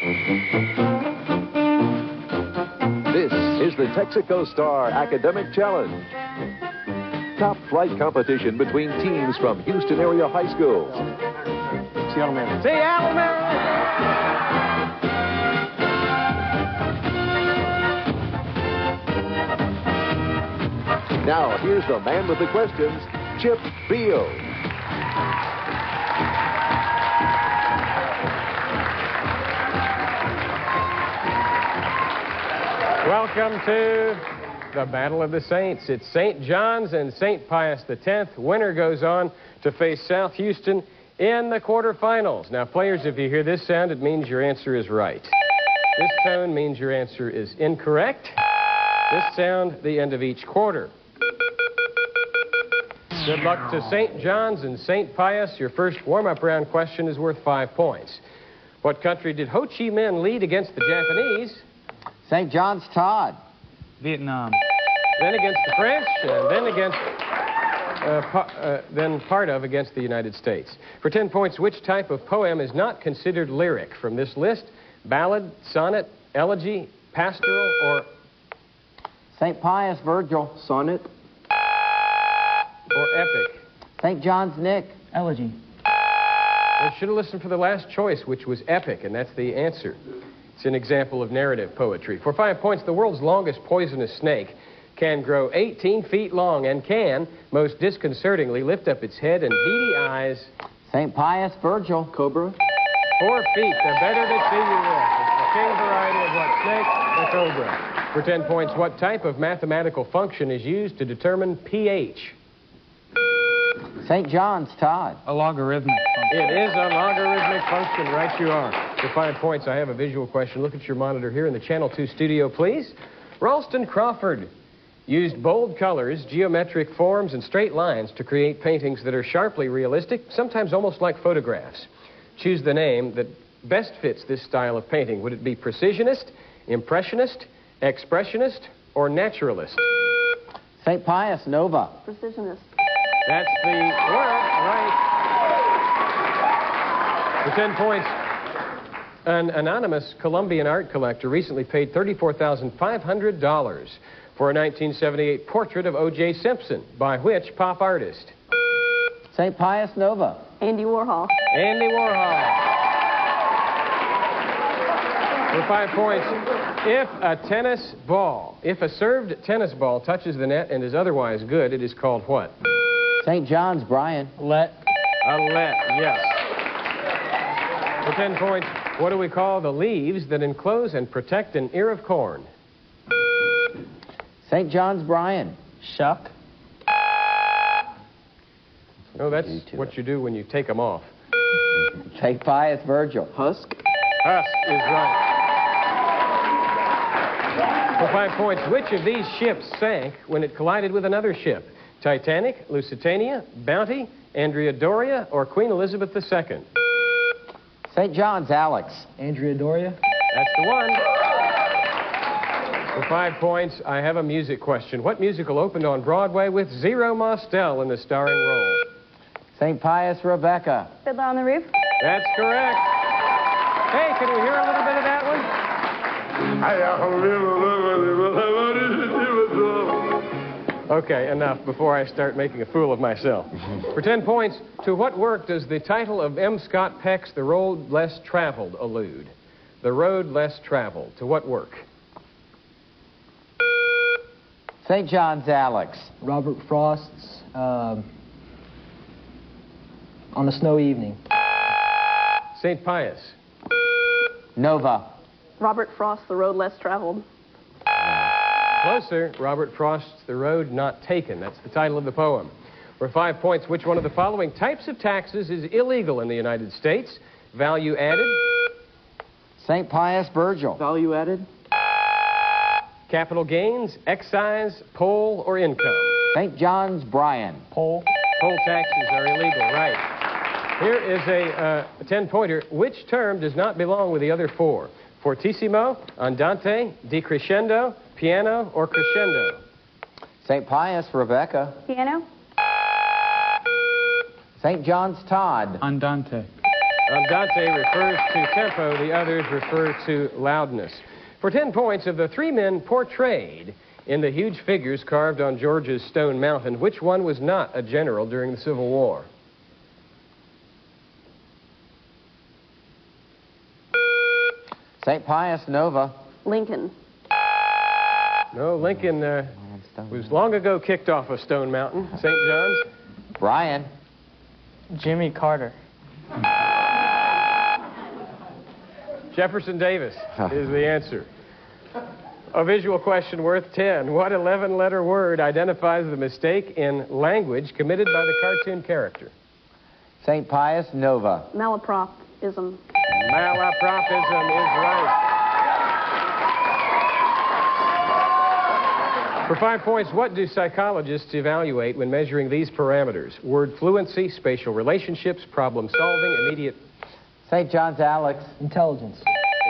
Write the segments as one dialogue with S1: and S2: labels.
S1: This is the Texaco Star Academic Challenge. Top flight competition between teams from Houston-area high schools.
S2: Seattle, Maryland.
S3: Seattle, Maryland!
S1: Now, here's the man with the questions, Chip Beal.
S3: Welcome to the Battle of the Saints. It's St. John's and St. Pius X. Winner goes on to face South Houston in the quarterfinals. Now, players, if you hear this sound, it means your answer is right. This tone means your answer is incorrect. This sound, the end of each quarter. Good luck to St. John's and St. Pius. Your first warm-up round question is worth 5 points. What country did Ho Chi Minh lead against the Japanese?
S2: St. John's Todd.
S4: Vietnam.
S3: Then against the French, and then against, then part of against the United States. For 10 points, which type of poem is not considered lyric from this list? Ballad, sonnet, elegy, pastoral, or...
S2: St. Pius Virgil. Sonnet.
S3: Or epic?
S2: St. John's Nick.
S4: Elegy.
S3: I should have listened for the last choice, which was epic, and that's the answer. It's an example of narrative poetry. For 5 points, the world's longest poisonous snake can grow 18 feet long and can, most disconcertingly, lift up its head and beady eyes.
S2: St. Pius Virgil. Cobra.
S3: 4 feet, the better to see you with. It's the king variety of what snake? The cobra. For 10 points, what type of mathematical function is used to determine pH?
S2: St. John's Todd.
S4: A logarithmic function.
S3: It is a logarithmic function, right you are. For 5 points, I have a visual question. Look at your monitor here in the Channel 2 studio, please. Ralston Crawford used bold colors, geometric forms, and straight lines to create paintings that are sharply realistic, sometimes almost like photographs. Choose the name that best fits this style of painting. Would it be precisionist, impressionist, expressionist, or naturalist?
S2: St. Pius Nova.
S5: Precisionist.
S3: That's the word, right. For 10 points, an anonymous Colombian art collector recently paid $34,500 for a 1978 portrait of O.J. Simpson. By which pop artist?
S2: St. Pius Nova.
S5: Andy Warhol.
S3: Andy Warhol. For 5 points, if a served tennis ball touches the net and is otherwise good, it is called what?
S2: St. John's Brian.
S4: Let.
S3: A let, yes. For 10 points, what do we call the leaves that enclose and protect an ear of corn?
S2: St. John's Brian.
S4: Shuck.
S3: No, that's what you do when you take them off.
S2: St. Pius Virgil. Husk.
S3: Husk is right. For 5 points, which of these ships sank when it collided with another ship? Titanic, Lusitania, Bounty, Andrea Doria, or Queen Elizabeth II?
S2: St. John's Alex.
S4: Andrea Doria.
S3: That's the one. For 5 points, I have a music question. What musical opened on Broadway with Zero Mostel in the starring role?
S2: St. Pius Rebecca.
S5: Fiddler on the Roof.
S3: That's correct. Hey, can we hear a little bit of that one? Okay, enough before I start making a fool of myself. For 10 points, to what work does the title of M. Scott Peck's The Road Less Traveled allude? The Road Less Traveled. To what work?
S2: St. John's Alex.
S4: Robert Frost's On a Snowy Evening.
S3: St. Pius.
S2: Nova.
S5: Robert Frost, The Road Less Traveled.
S3: Closer, Robert Frost's The Road Not Taken. That's the title of the poem. For 5 points, which one of the following types of taxes is illegal in the United States? Value added.
S2: St. Pius Virgil. Value added.
S3: Capital gains, excise, poll, or income?
S2: St. John's Brian.
S4: Poll.
S3: Poll taxes are illegal, right. Here is a 10-pointer. Which term does not belong with the other 4? Fortissimo, andante, decrescendo, piano, or crescendo?
S2: St. Pius Rebecca.
S5: Piano.
S2: St. John's Todd.
S4: Andante.
S3: Andante refers to tempo. The others refer to loudness. For 10 points, of the three men portrayed in the huge figures carved on Georgia's stone mountain, which one was not a general during the Civil War?
S2: St. Pius, Nova.
S5: Lincoln.
S3: No, Lincoln was long ago kicked off of Stone Mountain. St. John's?
S2: Brian.
S4: Jimmy Carter.
S3: Jefferson Davis is the answer. A visual question worth 10. What 11-letter word identifies the mistake in language committed by the cartoon character?
S2: St. Pius, Nova.
S5: Malapropism.
S3: Malapropism is right. For 5 points, what do psychologists evaluate when measuring these parameters? Word fluency, spatial relationships, problem solving, immediate...
S2: St. John's, Alex.
S4: Intelligence.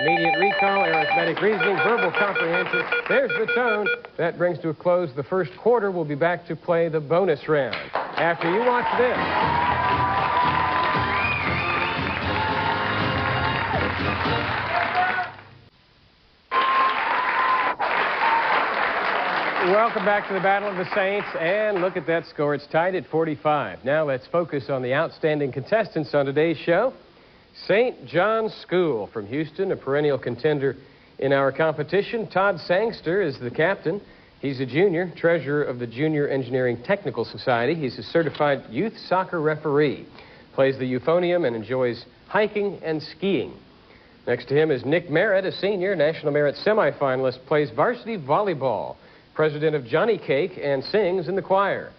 S3: Immediate recall, arithmetic reasoning, verbal comprehension. There's the tone. That brings to a close the first quarter. We'll be back to play the bonus round after you watch this. Welcome back to the Battle of the Saints, and look at that score. It's tied at 45. Now let's focus on the outstanding contestants on today's show. St. John's School from Houston, a perennial contender in our competition. Todd Sangster is the captain. He's a junior, treasurer of the Junior Engineering Technical Society. He's a certified youth soccer referee, plays the euphonium, and enjoys hiking and skiing. Next to him is Nick Merritt, a senior, National Merit semifinalist, plays varsity volleyball, president of Johnny Cake, and sings in the choir.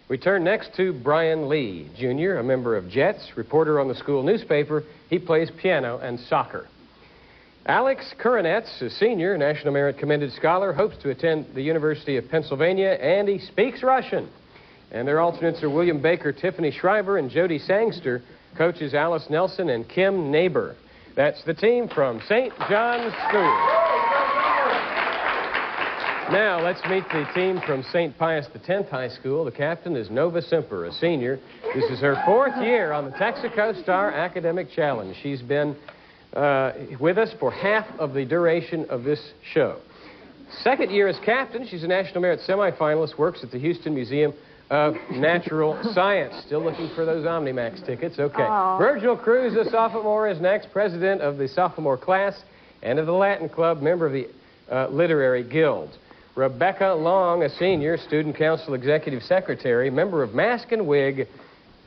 S3: We turn next to Brian Lee, Jr., a member of Jets, reporter on the school newspaper. He plays piano and soccer. Alex Kurinets, a senior, National Merit Commended Scholar, hopes to attend the University of Pennsylvania, and he speaks Russian. And their alternates are William Baker, Tiffany Schreiber, and Jody Sangster. Coaches Alice Nelson and Kim Neighbor. That's the team from St. John's School. Now, let's meet the team from St. Pius X High School. The captain is Nova Semper, a senior. This is her 4th year on the Texaco Star Academic Challenge. She's been with us for half of the duration of this show. 2nd year as captain, she's a National Merit semifinalist, works at the Houston Museum of Natural Science. Still looking for those OmniMax tickets. Okay.
S5: Aww.
S3: Virgil Cruz, a sophomore, is next, president of the sophomore class and of the Latin Club, member of the Literary Guild. Rebecca Long, a senior, student council executive secretary, member of Mask and Wig,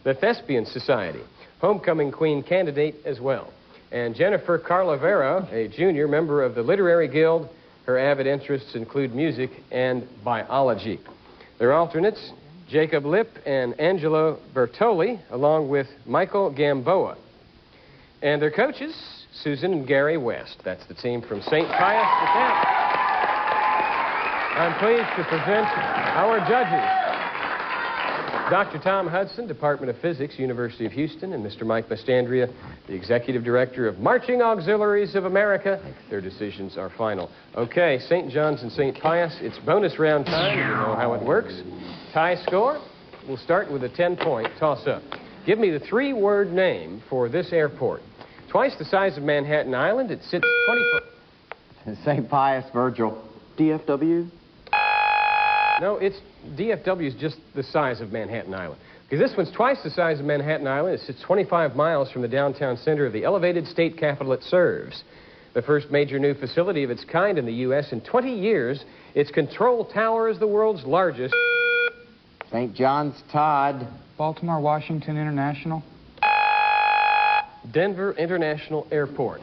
S3: the Thespian Society, homecoming queen candidate as well. And Jennifer Carlavero, a junior, member of the Literary Guild. Her avid interests include music and biology. Their alternates, Jacob Lipp and Angelo Bertoli, along with Michael Gamboa. And their coaches, Susan and Gary West. That's the team from St. Pius X. I'm pleased to present our judges. Dr. Tom Hudson, Department of Physics, University of Houston, and Mr. Mike Mastandria, the Executive Director of Marching Auxiliaries of America. Their decisions are final. Okay, St. John's and St. Pius, it's bonus round time. You know how it works. Tie score. We'll start with a 10-point toss-up. Give me the 3-word name for this airport. Twice the size of Manhattan Island. It sits 20 foot.
S2: St. Pius, Virgil.
S6: DFW?
S3: No, DFW is just the size of Manhattan Island. Because this one's twice the size of Manhattan Island. It sits 25 miles from the downtown center of the elevated state capital it serves. The first major new facility of its kind in the U.S. in 20 years. Its control tower is the world's largest.
S2: St. John's, Todd.
S6: Baltimore, Washington International?
S3: Denver International Airport.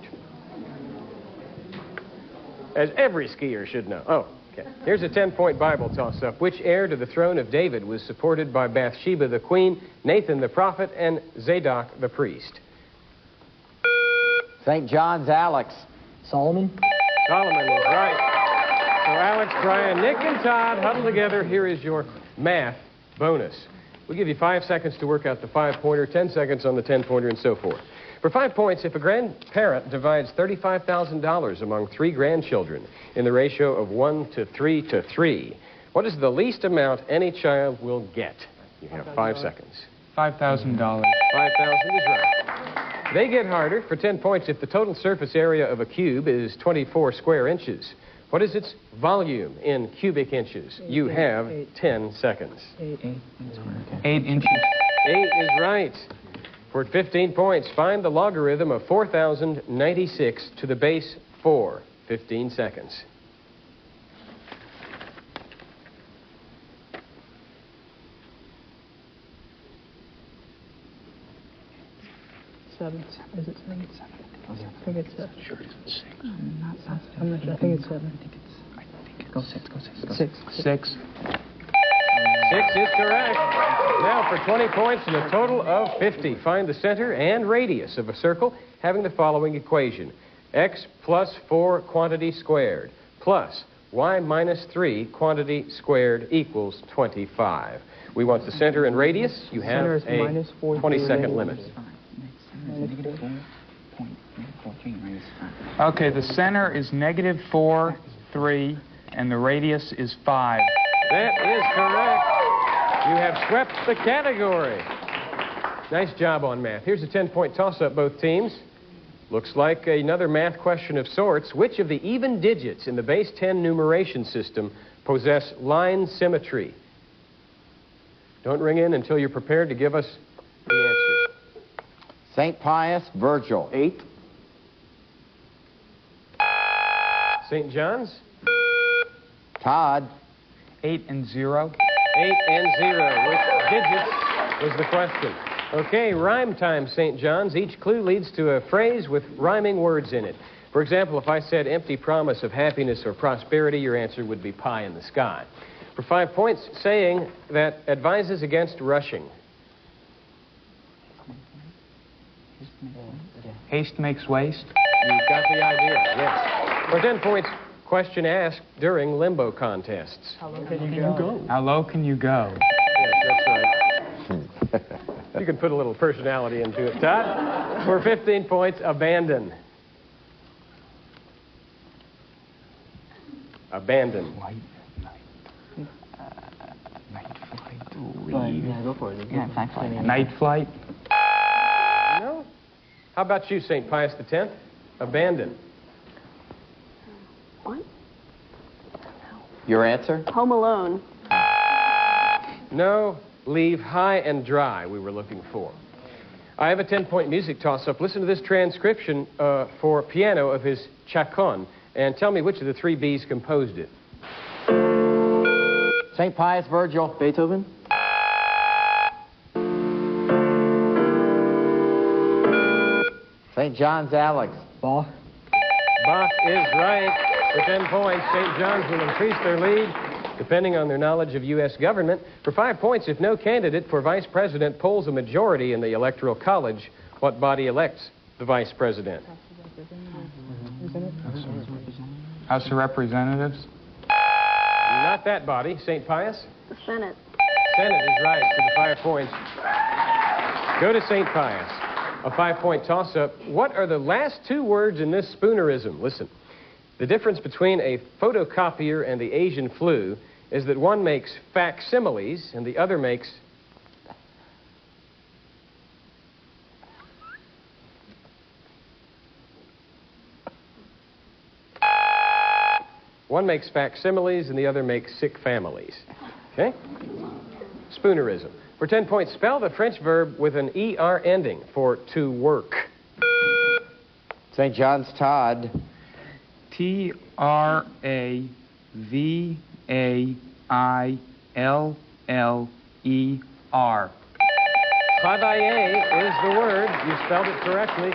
S3: As every skier should know. Oh, okay. Here's a 10-point Bible toss-up. Which heir to the throne of David was supported by Bathsheba the queen, Nathan the prophet, and Zadok the priest?
S2: St. John's, Alex.
S4: Solomon.
S3: Solomon is right. So Alex, Brian, Nick, and Todd huddle together. Here is your math bonus. We'll give you 5 seconds to work out the 5-pointer, 10 seconds on the 10-pointer, and so forth. For 5 points, if a grandparent divides $35,000 among 3 grandchildren in the ratio of 1 to 3 to 3, what is the least amount any child will get? You have 5 seconds.
S6: $5,000.
S3: 5,000 is right. They get harder. For 10 points, if the total surface area of a cube is 24 square inches, what is its volume in cubic inches? You have 10 seconds.
S6: 8 inches.
S3: 8 is right. For 15 points, find the logarithm of 4,096 to the base 4. 15 seconds.
S4: 7. Is it 7? I think it's 7. Sure, it's 6. I'm not sure. I think it's 7.
S6: Go 6, go 6, go
S4: 6.
S6: 6.
S3: 6 is correct. Now for 20 points and a total of 50. Find the center and radius of a circle having the following equation. X plus 4 quantity squared plus y minus 3 quantity squared equals 25. We want the center and radius. You have a 20-second limit.
S6: Okay, the center is -4, 3, and the radius is 5.
S3: That is correct. You have swept the category. Nice job on math. Here's a 10-point toss-up, both teams. Looks like another math question of sorts. Which of the even digits in the base 10 numeration system possess line symmetry? Don't ring in until you're prepared to give us the answer.
S2: St. Pius, Virgil.
S6: 8.
S3: St. John's?
S2: Todd.
S6: 8 and 0.
S3: 8 and 0. Which digits was the question? Okay, rhyme time, St. John's. Each clue leads to a phrase with rhyming words in it. For example, if I said empty promise of happiness or prosperity, your answer would be pie in the sky. For 5 points, saying that advises against rushing.
S6: Haste makes waste.
S3: You've got the idea, yes. For 10 points, question asked during limbo contests.
S4: How low can you go?
S6: How low can you go?
S3: Yes, that's right. You can put a little personality into it, Todd. For 15 points, abandon. Abandon.
S6: Night flight.
S3: No? How about you, St. Pius X? Abandon.
S5: What?
S2: Your answer?
S5: Home Alone.
S3: No, leave high and dry we were looking for. I have a 10-point music toss-up. Listen to this transcription for piano of his chaconne, and tell me which of the 3 Bs composed it.
S2: St. Pius, Virgil.
S6: Beethoven.
S2: St. John's, Alex.
S4: Bach.
S3: Bach is right. For 10 points, St. John's will increase their lead, depending on their knowledge of U.S. government. For 5 points, if no candidate for vice president polls a majority in the Electoral College, what body elects the vice president?
S6: House of Representatives.
S3: Not that body. St. Pius?
S5: The Senate.
S3: Senate is right for the 5 points. Go to St. Pius. A 5-point toss-up. What are the last 2 words in this spoonerism? Listen. The difference between a photocopier and the Asian flu is that one makes facsimiles and the other makes... One makes facsimiles and the other makes sick families. Okay? Spoonerism. For 10 points, spell the French verb with an ER ending for to work.
S2: St. John's, Todd.
S6: Travailler.
S3: Travailler is the word. You spelled it correctly.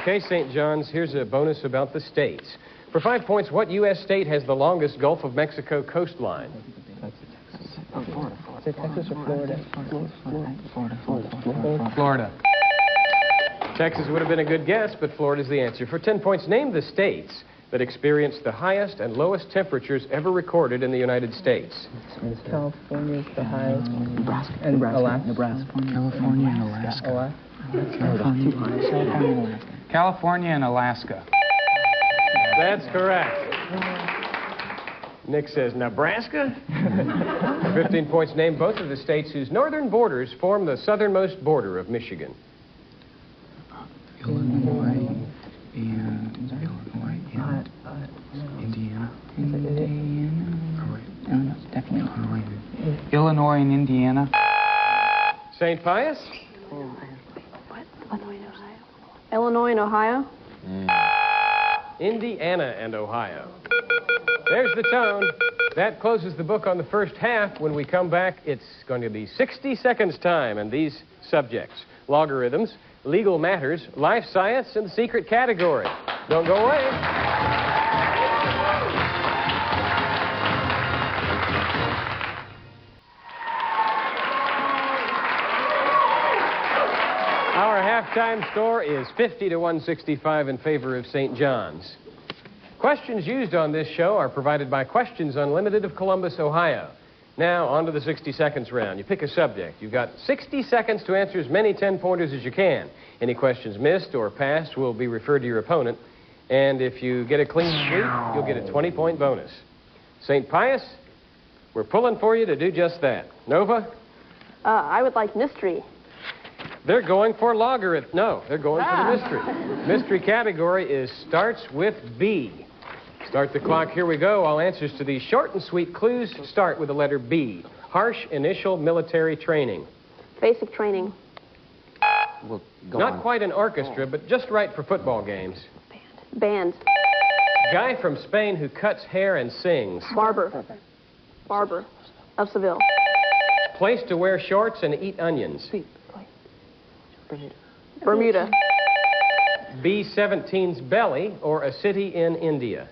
S3: Okay, St. John's, here's a bonus about the states. For 5 points, what U.S. state has the longest Gulf of Mexico coastline?
S4: Is it Texas or Florida?
S6: Florida.
S3: Texas would have been a good guess, but Florida's the answer. For 10 points, name the states that experienced the highest and lowest temperatures ever recorded in the United States.
S4: California is the highest. Nebraska. And Alaska.
S6: California and Alaska. California and Alaska.
S3: That's correct. Nick says, Nebraska? 15 points, name both of the states whose northern borders form the southernmost border of Michigan.
S4: Illinois.
S6: Illinois and Indiana.
S3: St. Pius?
S5: Illinois and Ohio.
S3: Indiana and Ohio. There's the tone. That closes the book on the first half. When we come back, it's going to be 60 seconds time and these subjects: logarithms, legal matters, life science, and the secret category. Don't go away. Our halftime score is 50 to 165 in favor of St. John's. Questions used on this show are provided by Questions Unlimited of Columbus, Ohio. Now, on to the 60 seconds round. You pick a subject. You've got 60 seconds to answer as many 10-pointers as you can. Any questions missed or passed will be referred to your opponent. And if you get a clean sweep, you'll get a 20-point bonus. St. Pius, we're pulling for you to do just that. Nova?
S5: I would like mystery.
S3: They're going for logarithm. No, they're going for the mystery. Mystery category is starts with B. Start the clock. Here we go. All answers to these short and sweet clues start with the letter B. Harsh initial military training.
S5: Basic training.
S2: We'll
S3: Not quite an orchestra, but just right for football games.
S5: Band.
S3: Guy from Spain who cuts hair and sings.
S5: Barber. Barber of Seville.
S3: Place to wear shorts and eat onions.
S5: Bermuda.
S3: B-17's belly or a city in India.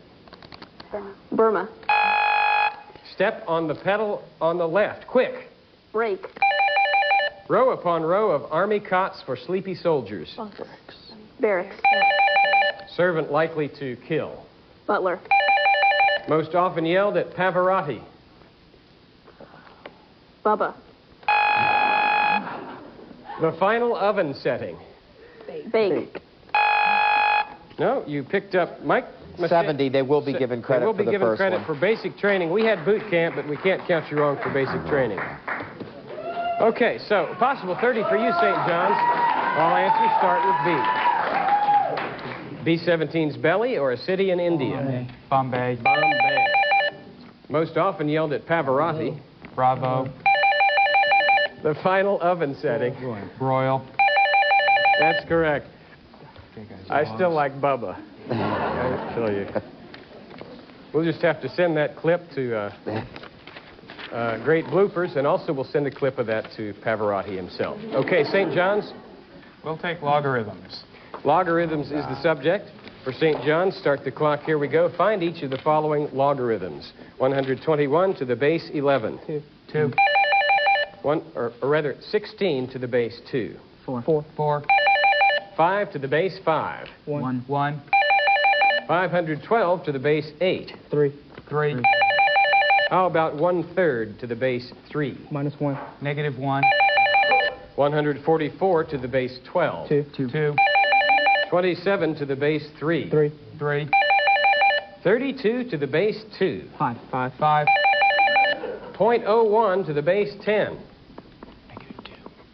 S5: Burma.
S3: Step on the pedal on the left. Quick.
S5: Brake.
S3: Row upon row of army cots for sleepy soldiers.
S5: Barracks.
S3: Servant likely to kill.
S5: Butler.
S3: Most often yelled at Pavarotti.
S5: Bubba.
S3: The final oven setting.
S5: Bake.
S3: No, you picked up Mike.
S2: 70, they will be given credit for the first one.
S3: They will be given credit for basic training. We had boot camp, but we can't count you wrong for basic training. Okay, so possible 30 for you, St. John's. All answers start with B. B-17's belly or a city in India?
S6: Bombay.
S3: Bombay. Most often yelled at Pavarotti.
S6: Bravo.
S3: The final oven setting.
S6: Royal.
S3: That's correct. I still like Bubba. I tell you. We'll just have to send that clip to Great Bloopers, and also we'll send a clip of that to Pavarotti himself. Okay, St. John's.
S6: We'll take logarithms.
S3: Logarithms is the subject. For St. John's, start the clock. Here we go. Find each of the following logarithms. 121 to the base 11.
S6: 2.
S3: Or rather, 16 to the base 2.
S6: 4.
S3: 5 to the base 5.
S6: 1.
S3: 512 to the base 8.
S6: 3.
S3: How about 1/3 to the base 3?
S4: -1.
S6: -1.
S3: 144 to the base 12.
S6: 2.
S3: 27 to the base 3.
S4: 3.
S3: 32 to the base 2.
S4: 5.
S3: 0.01 to the base 10.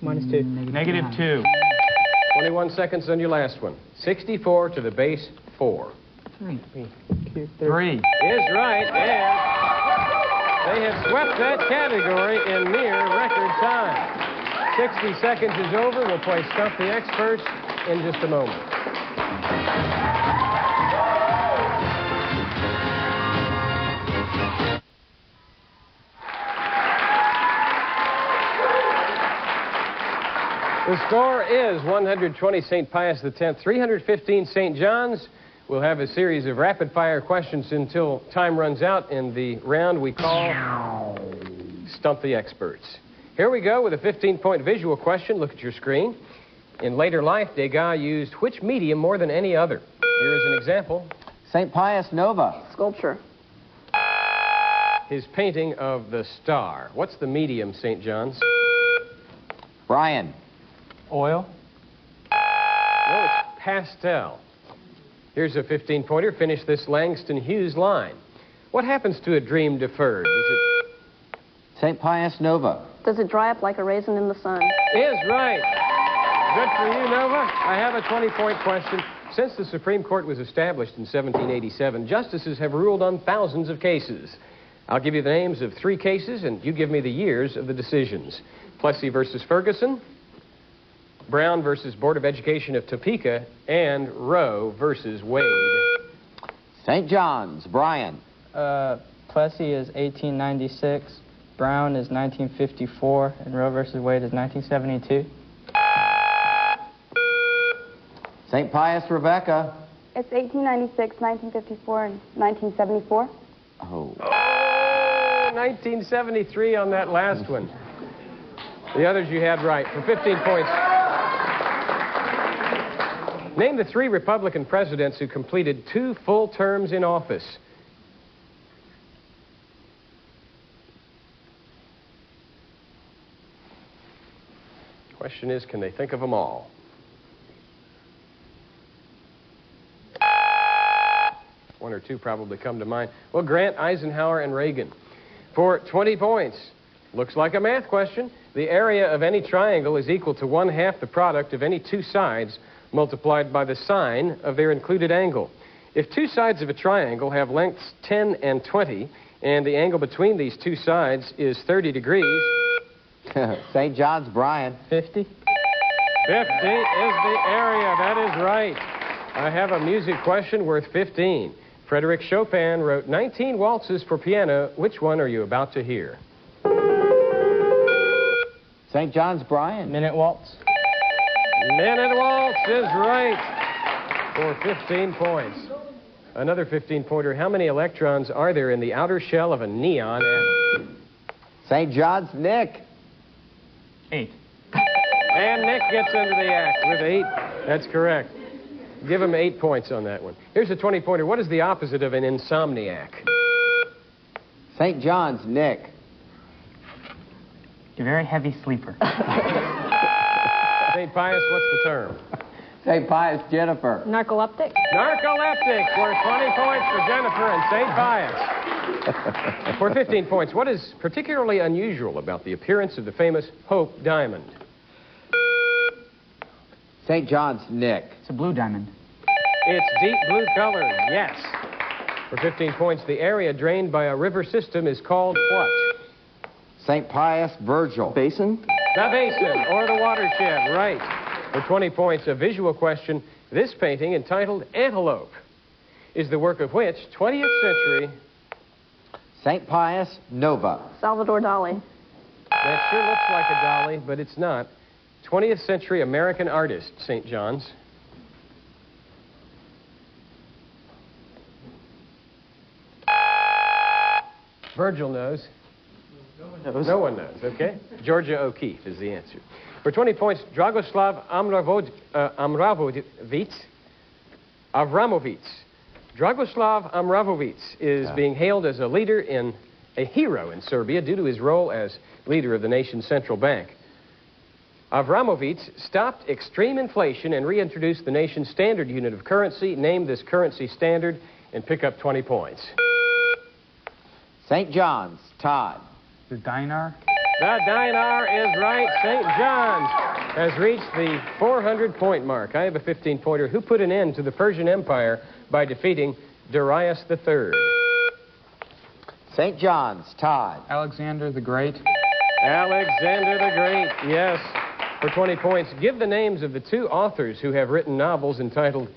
S4: -2.
S6: -2.
S3: 21 seconds on your last one. 64 to the base 4.
S6: 3.
S3: Is right, and they have swept that category in near record time. 60 seconds is over. We'll play Stump the Experts in just a moment. The score is 120 St. Pius X, 315 St. John's. We'll have a series of rapid-fire questions until time runs out in the round we call Stump the Experts. Here we go with a 15-point visual question. Look at your screen. In later life, Degas used which medium more than any other? Here is an example.
S2: St. Pius Nova.
S5: Sculpture.
S3: His painting of the star. What's the medium, St. John's?
S2: Brian.
S6: Oil.
S3: No, it's pastel. Here's a 15-pointer. Finish this Langston Hughes line. What happens to a dream deferred? Is it...
S2: St. Pius Nova.
S5: Does it dry up like a raisin in the sun?
S3: Is right. Good for you, Nova. I have a 20-point question. Since the Supreme Court was established in 1787, justices have ruled on thousands of cases. I'll give you the names of 3 cases, and you give me the years of the decisions. Plessy versus Ferguson, Brown versus Board of Education of Topeka, and Roe versus Wade.
S2: St. John's, Brian.
S7: Plessy is 1896, Brown is 1954, and Roe versus Wade is 1972.
S2: St. Pius, Rebecca.
S8: It's 1896, 1954, and 1974.
S2: Oh.
S3: 1973 on that last one. The others you had right for 15 points. Name the 3 Republican presidents who completed 2 full terms in office. Question is, can they think of them all? One or two probably come to mind. Well, Grant, Eisenhower, and Reagan. For 20 points. Looks like a math question. The area of any triangle is equal to 1/2 the product of any 2 sides multiplied by the sine of their included angle. If 2 sides of a triangle have lengths 10 and 20, and the angle between these 2 sides is 30 degrees...
S2: St. John's, Brian.
S7: 50.
S3: 50 is the area. That is right. I have a music question worth 15. Frédéric Chopin wrote 19 waltzes for piano. Which one are you about to hear?
S2: St. John's, Brian.
S7: Minute waltz.
S3: Minute waltz is right for 15 points. Another 15-pointer. How many electrons are there in the outer shell of a neon atom?
S2: St. John's, Nick.
S6: 8.
S3: And Nick gets into the act with 8. That's correct. Give him 8 points on that one. Here's a 20-pointer. What is the opposite of an insomniac?
S2: St. John's, Nick.
S6: A very heavy sleeper.
S3: St. Pius, what's the term?
S2: St. Pius, Jennifer.
S5: Narcoleptic.
S3: Narcoleptic for 20 points for Jennifer and St. Pius. For 15 points, what is particularly unusual about the appearance of the famous Hope Diamond?
S2: St. John's, Nick.
S6: It's a blue diamond.
S3: It's deep blue color, yes. For 15 points, the area drained by a river system is called what?
S2: St. Pius, Virgil.
S7: Basin.
S3: The basin, or the watershed, right. For 20 points, a visual question. This painting, entitled Antelope, is the work of which 20th century...
S2: St. Pius, Nova.
S5: Salvador Dali.
S3: That sure looks like a dolly, but it's not. 20th century American artist, St. John's. Virgil knows. No one knows, okay? Georgia O'Keeffe is the answer. For 20 points, Dragoslav Avramovich. Dragoslav Avramovich is being hailed as a hero in Serbia due to his role as leader of the nation's central bank. Avramovich stopped extreme inflation and reintroduced the nation's standard unit of currency. Name this currency standard and pick up 20 points.
S2: St. John's, Todd.
S6: The dinar.
S3: The dinar is right. St. John's has reached the 400-point mark. I have a 15-pointer. Who put an end to the Persian Empire by defeating Darius III?
S2: St. John's, Todd.
S6: Alexander the Great.
S3: Alexander the Great, yes. For 20 points, give the names of the 2 authors who have written novels entitled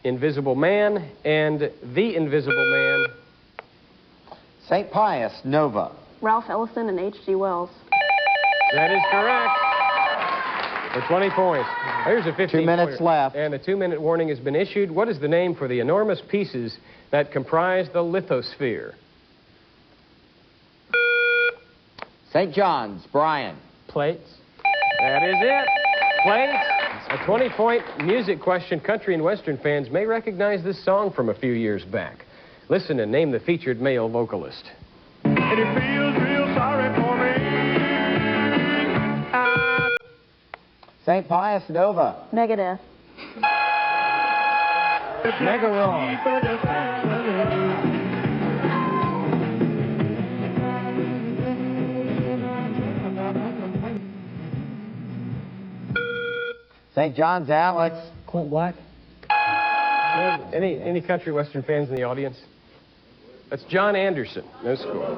S3: Invisible Man and The Invisible Man.
S2: St. Pius, Nova.
S5: Ralph Ellison and H.G. Wells.
S3: That is correct. For 20 points. There's a 15
S2: 2 minutes left.
S3: And the 2-minute warning has been issued. What is the name for the enormous pieces that comprise the lithosphere?
S2: St. John's, Brian.
S7: Plates.
S3: That is it. Plates. A 20-point music question. Country and Western fans may recognize this song from a few years back. Listen and name the featured male vocalist.
S9: And he feels real sorry for me.
S2: St. Pius, Nova.
S5: Megadeth.
S2: Megaron. St. John's, Alex.
S4: Clint Black.
S3: Any country Western fans in the audience? That's John Anderson. No score.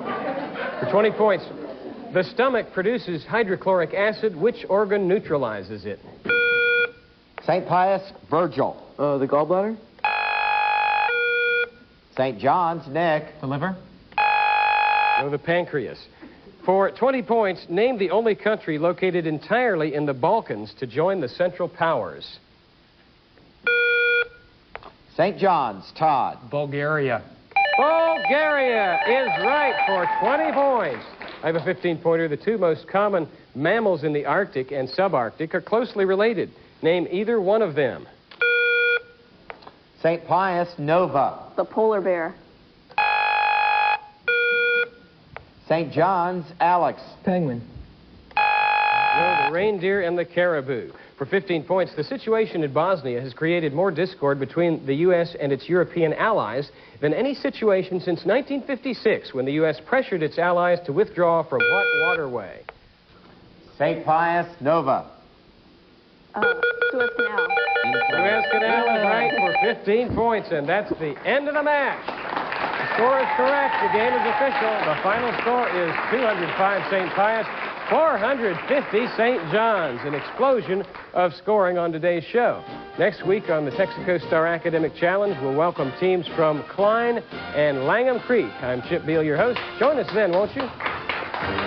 S3: For 20 points, the stomach produces hydrochloric acid. Which organ neutralizes it?
S2: St. Pius, Virgil.
S7: The gallbladder?
S2: St. John's, Nick.
S6: The liver?
S3: No, the pancreas. For 20 points, name the only country located entirely in the Balkans to join the Central Powers.
S2: St. John's, Todd.
S6: Bulgaria.
S3: Bulgaria is right for 20 points. I have a 15-pointer. The two most common mammals in the Arctic and subarctic are closely related. Name either one of them.
S2: St. Pius, Nova.
S5: The polar bear.
S2: St. John's, Alex.
S4: Penguin.
S3: No, the reindeer and the caribou. For 15 points, the situation in Bosnia has created more discord between the U.S. and its European allies than any situation since 1956, when the U.S. pressured its allies to withdraw from what waterway?
S2: St. Pius, Nova.
S5: Suez Canal.
S3: Suez Canal is right for 15 points, and that's the end of the match. The score is correct. The game is official. The final score is 205 St. Pius, 450 St. John's. An explosion of scoring on today's show. Next week on the Texaco Star Academic Challenge, we'll welcome teams from Klein and Langham Creek. I'm Chip Beal, your host. Join us then, won't you?